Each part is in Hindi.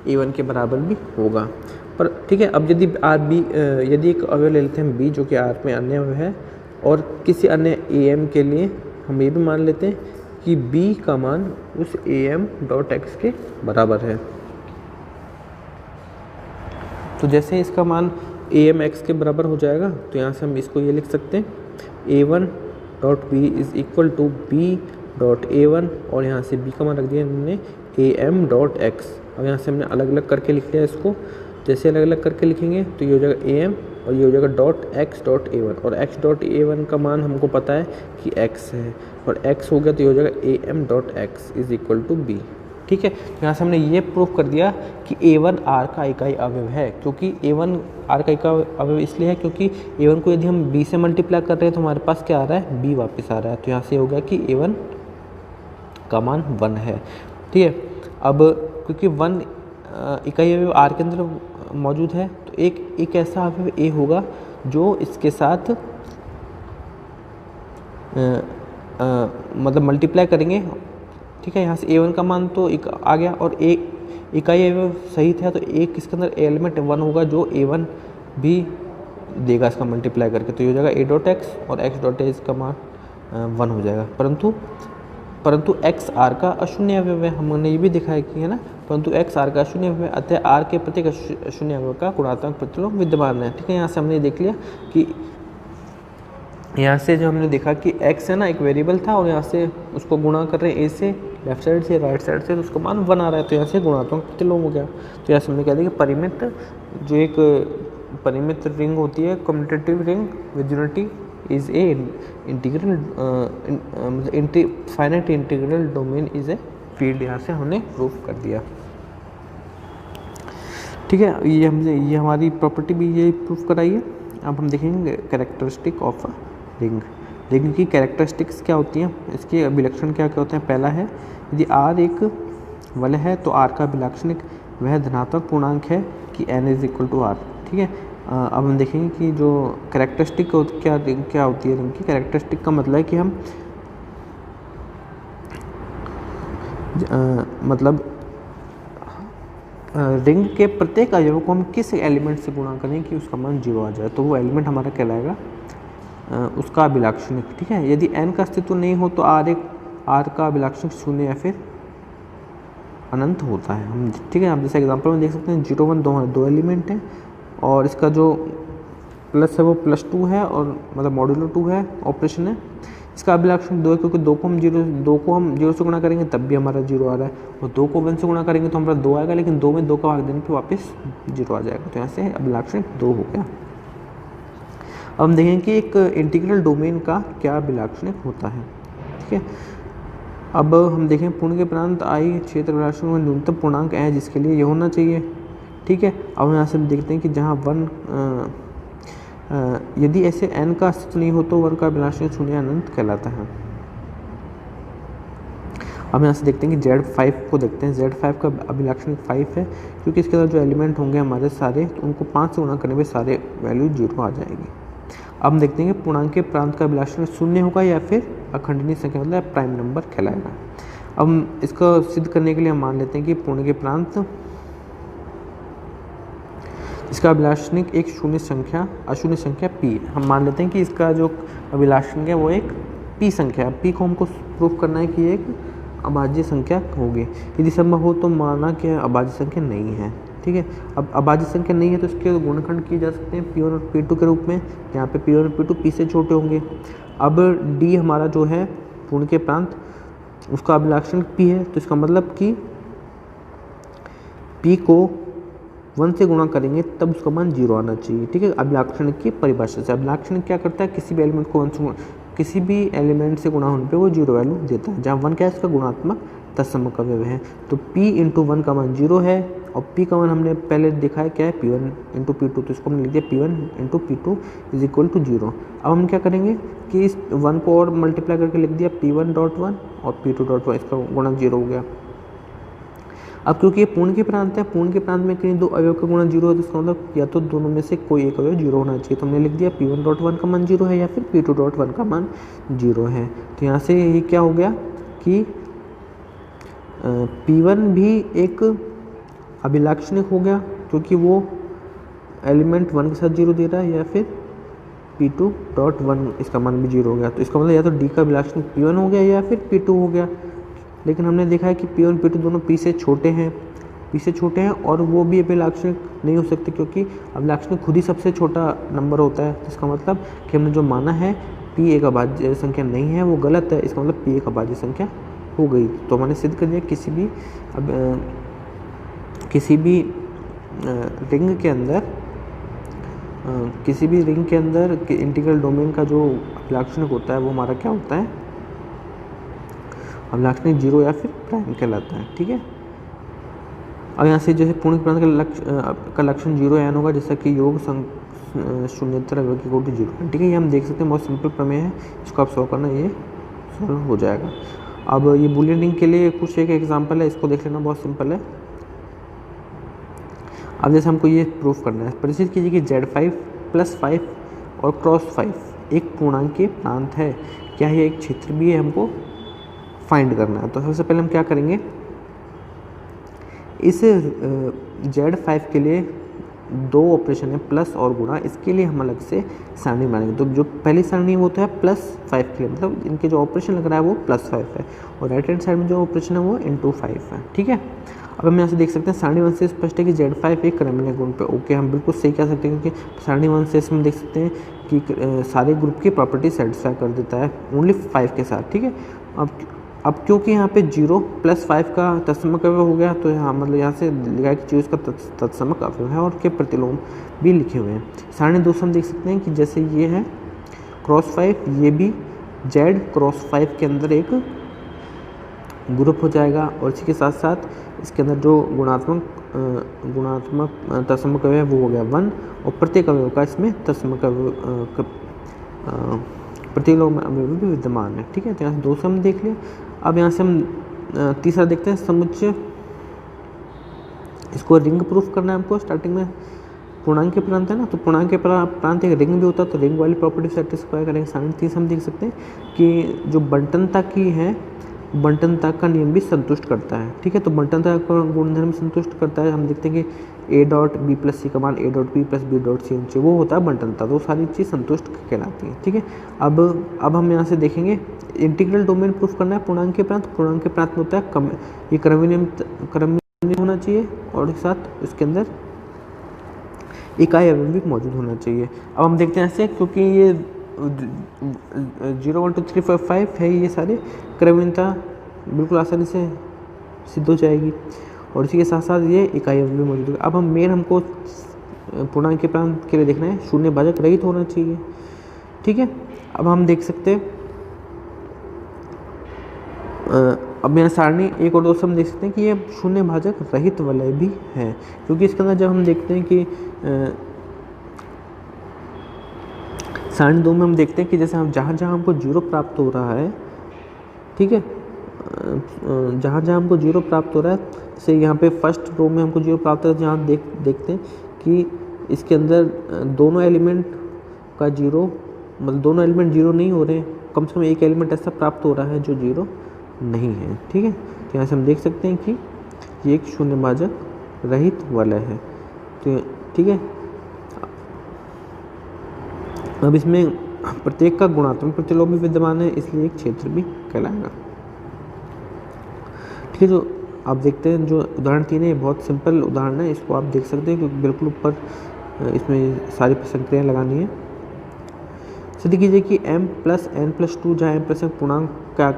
A1 के बराबर भी होगा। पर ठीक है, अब यदि आर बी यदि एक अवयव ले लेते हैं B जो कि R में अन्य अवयव है, और किसी अन्य AM के लिए हम ये भी मान लेते हैं कि B का मान उस AM.x के बराबर है। तो जैसे इसका मान AM(x) के बराबर हो जाएगा तो यहाँ से हम इसको ये लिख सकते हैं A1.b is equal to B.A1, और यहाँ से B का मान रख दिया हमने AM.x। अब यहाँ से हमने अलग अलग करके लिख लिया इसको। जैसे अलग अलग करके लिखेंगे तो ये हो जाएगा AM और ये हो जाएगा .x.A1, और x.A1 का मान हमको पता है कि x है, और x हो गया तो ये हो जाएगा AM.x is equal to B। ठीक है, तो यहाँ से हमने ये प्रूफ कर दिया कि A1 R का इकाई अवयव है, क्योंकि A1 R का इकाई अवयव इसलिए है क्योंकि A1 को यदि हम B से मल्टीप्लाई कर रहे हैं तो हमारे पास क्या आ रहा है, B वापस आ रहा है। तो यहाँ से हो गया कि A1 का मान 1 है। ठीक है, अब क्योंकि 1 इकाई अवयव R के अंदर मौजूद है तो एक ऐसा अवयव A होगा जो इसके साथ मतलब मल्टीप्लाई करेंगे। ठीक है, यहाँ से A1 का मान तो एक आ गया, और एक इकाई अवयव सही था तो एक इसके अंदर एलिमेंट 1 होगा जो A1 भी देगा इसका मल्टीप्लाई करके। तो ये हो जाएगा A.x और x.a का मान 1 हो जाएगा। परंतु x R का अशून्य अवयव है, हमने ये भी देखा है कि है ना, परंतु x R का अशून्य अवयव है, अतः R के प्रत्येक अशून्य अवयव का गुणात्मक प्रतिलोम विद्यमान है। ठीक है, यहाँ से हमने देख लिया कि यहाँ से जो हमने देखा कि x है ना एक वेरिएबल था, और यहाँ से उसको गुणा कर रहे हैं A से लेफ्ट साइड से राइट साइड से, तो उसका मान 1 आ रहा है, तो यहाँ से गुणात्मक प्रतिलोम हो गया। तो यहाँ से हमने कह दिया कि परिमित जो एक परिमित रिंग होती है, commutative ring with unity is a integral finite integral domain is a field. यहाँ से हमने प्रूफ कर दिया। ठीक है, ये हमारी प्रॉपर्टी भी ये प्रूफ कराई है। अब हम देखेंगे कैरेक्टरिस्टिक ऑफ रिंग। रिंग की कैरेक्टरिस्टिक्स क्या होती हैं, इसके अभिलक्षण क्या क्या होते हैं। पहला है, यदि R एक वलय है तो R का अभिलक्षणिक वह धनात्मक पूर्णांक है कि n is equal to R। ठीक है, अब हम देखेंगे कि जो कैरेक्टरिस्टिक क्या होती है रिंग की। कैरेक्टरिस्टिक का मतलब है कि हम मतलब रिंग के प्रत्येक अवयव को हम किस एलिमेंट से गुणा करें कि उसका मान 0 आ जाए, तो वो एलिमेंट हमारा कहलाएगा उसका अभिलक्षणिक। ठीक है, यदि n का अस्तित्व नहीं हो तो R का अभिलक्षणिक 0 या फिर अनंत होता है। हम ठीक है, आप जैसे एग्जांपल में देख सकते हैं 0 1 दो एलिमेंट हैं, और इसका जो प्लस है वो +2 है, और मतलब मॉड्यूलो 2 है ऑपरेशन है। इसका अभिलक्षणिक 2 है क्योंकि 2 को हम 0 से गुणा करेंगे तब भी हमारा 0 आ रहा है, और 2 को 1 से गुणा करेंगे तो हमारा 2 आएगा, लेकिन 2 में 2 का भाग देने पर वापस 0 आ जाएगा। तो यहाँ से अभिलक्षणिक 2 हो गया। अब हम देखेंगे कि एक इंटीग्रल डोमेन का क्या अभिलक्षणिक होता है। ठीक है, अब हम देखें पूर्ण के प्रांत I क्षेत्र अभिलक्षणिक में न्यूनतम पूर्णांक है जिसके लिए ये होना चाहिए। ठीक है, अब यहाँ से हम देखते हैं कि जहाँ 1 यदि ऐसे n का अस्तित्व नहीं हो तो 1 का अभिलक्षणिक 0 अनंत कहलाता है। अब यहाँ से देखते हैं कि Z5 को देखते हैं। Z5 का अभिलक्षणिक 5 है क्योंकि इसके अंदर जो एलिमेंट होंगे हमारे सारे, तो उनको 5 से गुणा करने पे सारे वैल्यू 0 आ जाएगी। अब हम देखते हैं कि पूर्णांक के प्रांत का अभिलक्षणिक 0 होगा या फिर अखंडनीय संख्या मतलब प्राइम नंबर कहलाएगा। अब इसको सिद्ध करने के लिए हम मान लेते हैं कि पूर्ण के प्रांत इसका अभिलक्षणिक एक अशून्य संख्या p है। हम मान लेते हैं कि इसका जो अभिलक्षणिक है वो एक p संख्या है। p को हमको प्रूफ करना है कि एक अभाज्य संख्या होगी। यदि संभव हो तो माना कि अभाज्य संख्या नहीं है। ठीक है, अब अभाज्य संख्या नहीं है तो इसके गुणनखंड किए जा सकते हैं P1 और P2 के रूप में, जहाँ पे P1 और P2 P से छोटे होंगे। अब D हमारा जो है पूर्ण के प्रांत उसका अभिलक्षणिक P है, तो इसका मतलब कि P को 1 से गुणा करेंगे तब उसका मान 0 आना चाहिए। ठीक है, अभिलक्षणिक की परिभाषा से अभिलक्षणिक क्या करता है, किसी भी एलिमेंट से गुणा होने पे वो 0 वैल्यू देता है। जहाँ 1 क्या है, इसका गुणात्मक तत्समक अवयव है, तो P इंटू 1 का मान 0 है, और P का मान हमने पहले देखा है क्या है P1 इंटू P2, तो इसको हमने लिख दिया P1 into P2 is equal to 0। अब हम क्या करेंगे कि इस 1 को और मल्टीप्लाई करके लिख दिया P1.1 और P2.1, इसका गुणा 0 हो गया। अब क्योंकि ये पूर्ण के प्रांत है, पूर्ण के प्रांत में कहीं दो अवयव का गुणा 0 है, तो इसका मतलब या तो दोनों में से कोई एक अवयव 0 होना चाहिए। तो हमने लिख दिया P1.1 का मान 0 है या फिर P2.1 का मान 0 है। तो यहाँ से ये क्या हो गया कि P1 भी एक अभिलाक्षणिक हो गया क्योंकि वो एलिमेंट 1 के साथ 0 दे रहा है, या फिर P2.1 इसका मान भी 0 हो गया। तो इसका मतलब या तो D का अभिलाक्षणिक P1 हो गया या फिर P2 हो गया। लेकिन हमने देखा है कि P1 P2 दोनों P से छोटे हैं, और वो भी अभिलाक्षणिक नहीं हो सकते क्योंकि अभिलाक्षणिक खुद ही सबसे छोटा नंबर होता है। इसका मतलब कि हमने जो माना है P एक अभाज्य संख्या नहीं है वो गलत है, इसका मतलब P एक अभाज्य संख्या हो गई। तो हमने सिद्ध कर दिया किसी भी रिंग के अंदर इंटीग्रल डोमेन का जो अभिलाक्षणिक होता है वो हमारा क्या होता है, अभिलाक्षणिक 0 या फिर प्राइम कहलाता है। ठीक है, अब यहाँ से जैसे पूर्ण प्रांत का लक्षण 0 n होगा, जैसा कि योग शून्येतर अवयव की कोटि 0 है। ठीक है, ये हम देख सकते हैं, बहुत सिंपल प्रमेय है, इसको आप सॉल्व करना, ये सॉल्व हो जाएगा। अब ये बूलियन रिंग के लिए कुछ एक एग्जांपल है, इसको देख लेना, बहुत सिंपल है। अब जैसे हमको ये प्रूफ करना है, परिचित कीजिए कि Z5 + 5 और क्रॉस 5 एक पूर्णांकीय प्रांत है, क्या ये एक क्षेत्र भी है, हमको फाइंड करना है। तो सबसे पहले हम क्या करेंगे, इस Z5 के लिए 2 ऑपरेशन है, प्लस और गुणा, इसके लिए हम अलग से सारणी बनाएंगे। तो जो पहली सारणी वो तो है +5 के लिए, मतलब इनके जो ऑपरेशन लग रहा है वो +5 है, और राइट हैंड साइड में जो ऑपरेशन है वो × 5 है। ठीक है, अब हम यहाँ से देख सकते हैं सारणी 1 से स्पष्ट है कि Z5 एक क्रमणीय गुण पे ओके, हम बिल्कुल सही कह सकते हैं क्योंकि सारणी 1 से हम देख सकते हैं कि सारे ग्रुप की प्रॉपर्टी सेटिस्फाई कर देता है ओनली 5 के साथ। ठीक है, अब क्योंकि यहाँ पे 0 + 5 का तत्समक अवयव हो गया, तो यहाँ मतलब यहाँ से लिखा है कि 0 इसका तत्समक अवयव है, और के प्रतिलोम भी लिखे हुए हैं। सारणी 2 से हम देख सकते हैं कि जैसे ये है क्रॉस 5, ये भी Z क्रॉस 5 के अंदर एक ग्रुप हो जाएगा, और इसी के साथ साथ इसके अंदर जो गुणात्मक तत्समक अवयव है वो हो गया 1, और प्रत्येक अवयव का इसमें तत्समक प्रतिलोम अवयव भी विद्यमान है। ठीक है, तो यहाँ से 2 से हम देख लिया। अब यहाँ से हम तीसरा देखते हैं, समुच्चय, इसको रिंग प्रूफ करना है हमको। स्टार्टिंग में पूर्णांक प्रांत है ना, तो पूर्णांक प्रांत एक रिंग भी होता है, तो रिंग वाली प्रॉपर्टी सेटिस्फाई करेंगे। सारणी 3 हम देख सकते हैं कि जो बंटनता की है, बंटनता का नियम भी संतुष्ट करता है। ठीक है, तो बंटनता का गुणधर्म संतुष्ट करता है। हम देखते हैं कि A.B + C का मान A.B + B.C नीचे वो होता है बंटनता, तो सारी चीज़ संतुष्ट कहलाती है। ठीक है, अब हम यहाँ से देखेंगे इंटीग्रल डोमेन प्रूफ करना है पूर्णांक प्रांत में होता है ये क्रमनियम होना चाहिए, और साथ उसके अंदर इकाई अवयव भी मौजूद होना चाहिए। अब हम देखते हैं ऐसे, क्योंकि ये 0 1 2 3 4 5 है, ये सारे क्रमणीयता बिल्कुल आसानी से सिद्ध हो जाएगी, और इसी के साथ साथ ये इकाई अवयव भी मौजूद होगा। अब हमको पूर्णांक प्रांत के लिए देखना है, शून्य भाजक रहित होना चाहिए। ठीक है, अब हम देख सकते हैं, अब यहाँ सारणी 1 और 2 से हम देख सकते हैं कि ये शून्य भाजक रहित वलय भी है, क्योंकि इसके अंदर जब हम देखते हैं कि सारणी 2 में हम देखते हैं कि जैसे हम जहाँ हमको 0 प्राप्त हो रहा है, ठीक है, जहाँ हमको 0 प्राप्त हो रहा है, जैसे यहाँ पे फर्स्ट रो में हमको 0 प्राप्त हो रहा है, जहाँ देखते हैं कि इसके अंदर दोनों एलिमेंट का 0, मतलब दोनों एलिमेंट 0 नहीं हो रहे हैं, कम से कम एक एलिमेंट ऐसा प्राप्त हो रहा है जो 0 नहीं है। ठीक है, तो यहाँ से हम देख सकते हैं कि ये एक शून्य भाजक रहित वलय है। तो ठीक है, अब इसमें प्रत्येक का गुणात्मक प्रतिलोम भी विद्यमान है, इसलिए एक क्षेत्र भी कहलाएगा। ठीक है, जो आप देखते हैं जो उदाहरण 3 है, ये बहुत सिंपल उदाहरण है, इसको आप देख सकते हैं क्योंकि बिल्कुल ऊपर इसमें सारी संक्रियाएँ लगानी है। सिद्ध कीजिए कि m + n + 2 जहाँ m + n पूर्णांक का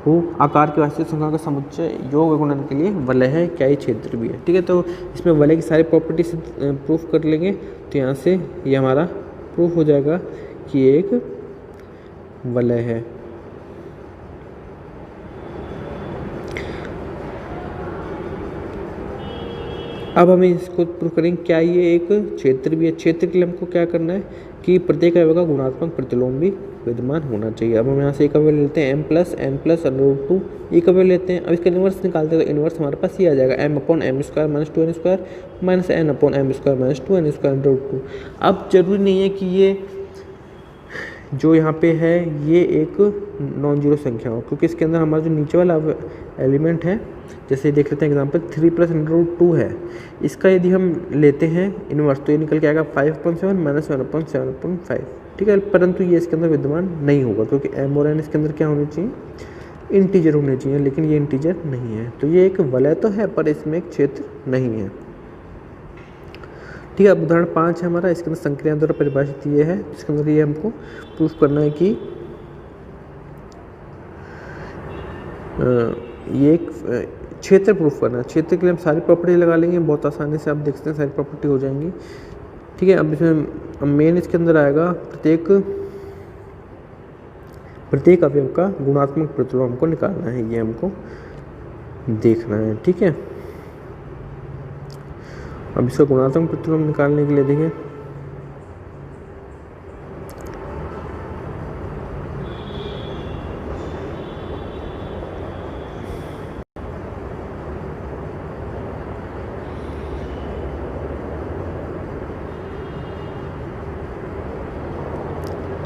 हो आकार की वास्तविक संख्या का समुच्चय योग गुणन के लिए वलय है, क्या ये क्षेत्र भी है। ठीक है, तो इसमें वलय की सारी प्रॉपर्टी से प्रूफ कर लेंगे, तो यहाँ से ये हमारा प्रूफ हो जाएगा कि ये एक वलय है। अब हमें इसको प्रूफ करेंगे क्या ये एक क्षेत्र भी है। क्षेत्र के लिए हमको क्या करना है कि प्रत्येक अवयव का गुणात्मक प्रतिलोम भी विद्यमान होना चाहिए। अब हम यहाँ से एक अवयव लेते हैं m + n + √2, एक अवयव लेते हैं। अब इसका इन्वर्स निकालते हैं, तो इन्वर्स हमारे पास ये आ जाएगा m/m² - 2n² - n/m² - 2n² √2। अब जरूरी नहीं है कि ये जो यहाँ पे है ये एक नॉन जीरो संख्या हो, क्योंकि इसके अंदर हमारा जो नीचे वाला एलिमेंट है जैसे देख लेते हैं एग्जांपल 3+√2 है, इसका यदि हम लेते हैं इनवर्स तो ये निकल के आएगा 5/7 माइनस 1/7/5, ठीक है। परंतु ये इसके अंदर विद्यमान नहीं होगा क्योंकि m और n इसके अंदर क्या होने चाहिए, इंटीजर होने चाहिए, लेकिन ये इंटीजर नहीं है। तो ये एक वलय तो है पर इसमें एक क्षेत्र नहीं है, ठीक है। अब उदाहरण 5 है हमारा, इसके अंदर संक्रिया द्वारा परिभाषित ये है, इसके अंदर ये हमको प्रूफ करना है कि ये एक क्षेत्र प्रूफ करना है। क्षेत्र के लिए हम सारी प्रॉपर्टी लगा लेंगे, बहुत आसानी से आप देख सकते हैं सारी प्रॉपर्टी हो जाएंगी, ठीक है। अब इसमें मेन इसके अंदर आएगा प्रत्येक अवयव का गुणात्मक प्रतिलोम हमको निकालना है, ये हमको देखना है, ठीक है। अब इसका गुणात्मक प्रतिलोम निकालने के लिए देखिए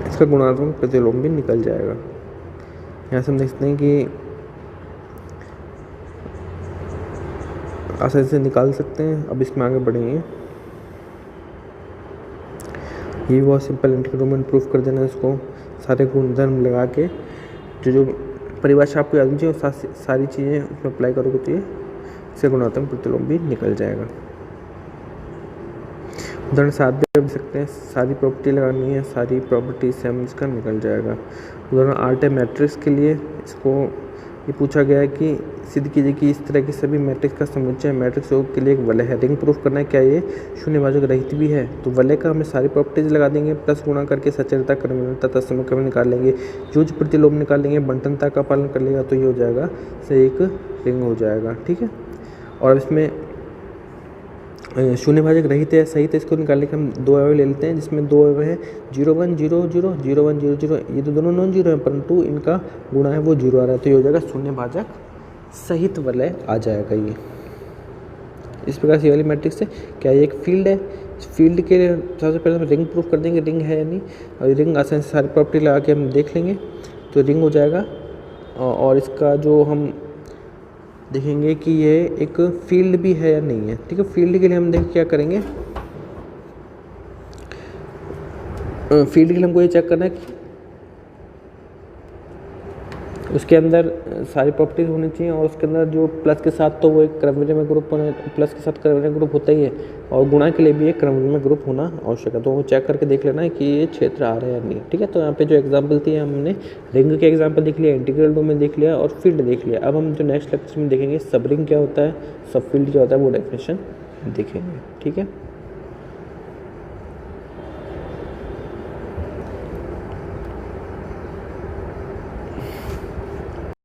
इसका गुणात्मक प्रतिलोम भी निकल जाएगा। यहाँ से हम देखते हैं कि आसानी से निकाल सकते हैं। अब इसमें आगे बढ़ेंगे, ये बहुत सिंपल इंटीग्रल प्रूफ कर देना है, इसको सारे गुणधर्म लगा के जो परिभाषा आपको याद होनी चाहिए सारी चीज़ें उसमें अप्लाई करोगे तो ये इससे गुणात्मक प्रतिलोम भी निकल जाएगा। उदाहरण 7 भी कर सकते हैं, सारी प्रॉपर्टी लगानी है, सारी प्रॉपर्टी से हम इसका निकल जाएगा। उदाहरण 8 है, मैट्रिक्स के लिए इसको ये पूछा गया है कि सिद्ध कीजिए कि इस तरह की सभी मैट्रिक्स का समुच्चय मैट्रिक्स योग के लिए एक वलय है। रिंग प्रूफ करना है, क्या ये शून्यभाजक रहित भी है। तो वलय का हमें सारी प्रॉपर्टीज लगा देंगे, प्लस गुणा करके सचरता क्रमणता तत्समक्रम निकाल लेंगे, युज प्रतिलोम निकाल लेंगे, बंटनता का पालन कर लेगा तो ये हो जाएगा से एक रिंग हो जाएगा, ठीक है। और अब इसमें शून्यभाजक रहित है सही, तो इसको निकालने के हम दो अवयव ले लेते हैं, जिसमें दो अवयव है 0 1 0 0 0 1 0 0। ये तो दोनों नॉन जीरो हैं परंतु इनका गुणा है वो 0 आ रहा है, तो ये हो जाएगा शून्यभाजक सहित वलय आ जाएगा ये। इस प्रकार से वाली मैट्रिक्स है, क्या ये एक फील्ड है। इस फील्ड के लिए सबसे पहले हम रिंग प्रूफ कर देंगे, रिंग है या नहीं, और रिंग आसानी से सारी प्रॉपर्टी लगा के हम देख लेंगे तो रिंग हो जाएगा। और इसका जो हम देखेंगे कि ये एक फील्ड भी है या नहीं है, ठीक है। फील्ड के लिए हम देखें क्या करेंगे, फील्ड के लिए हमको ये चेक करना है कि उसके अंदर सारी प्रॉपर्टीज होनी चाहिए और उसके अंदर जो प्लस के साथ तो वो एक क्रमविलय में ग्रुप होना, प्लस के साथ क्रमविलय ग्रुप होता ही है, और गुणा के लिए भी एक क्रमविलय में ग्रुप होना आवश्यक है। तो वो चेक करके देख लेना है कि ये क्षेत्र आ रहा है या नहीं, ठीक है। तो यहाँ पे जो एग्जांपल थी हमने रिंग के एग्जांपल देख लिया, इंटीग्रल डोमेन देख लिया और फील्ड देख लिया। अब हम जो नेक्स्ट लेक्चर में देखेंगे सब रिंग क्या होता है, सब फील्ड क्या होता है, वो डेफिनेशन देखेंगे, ठीक है।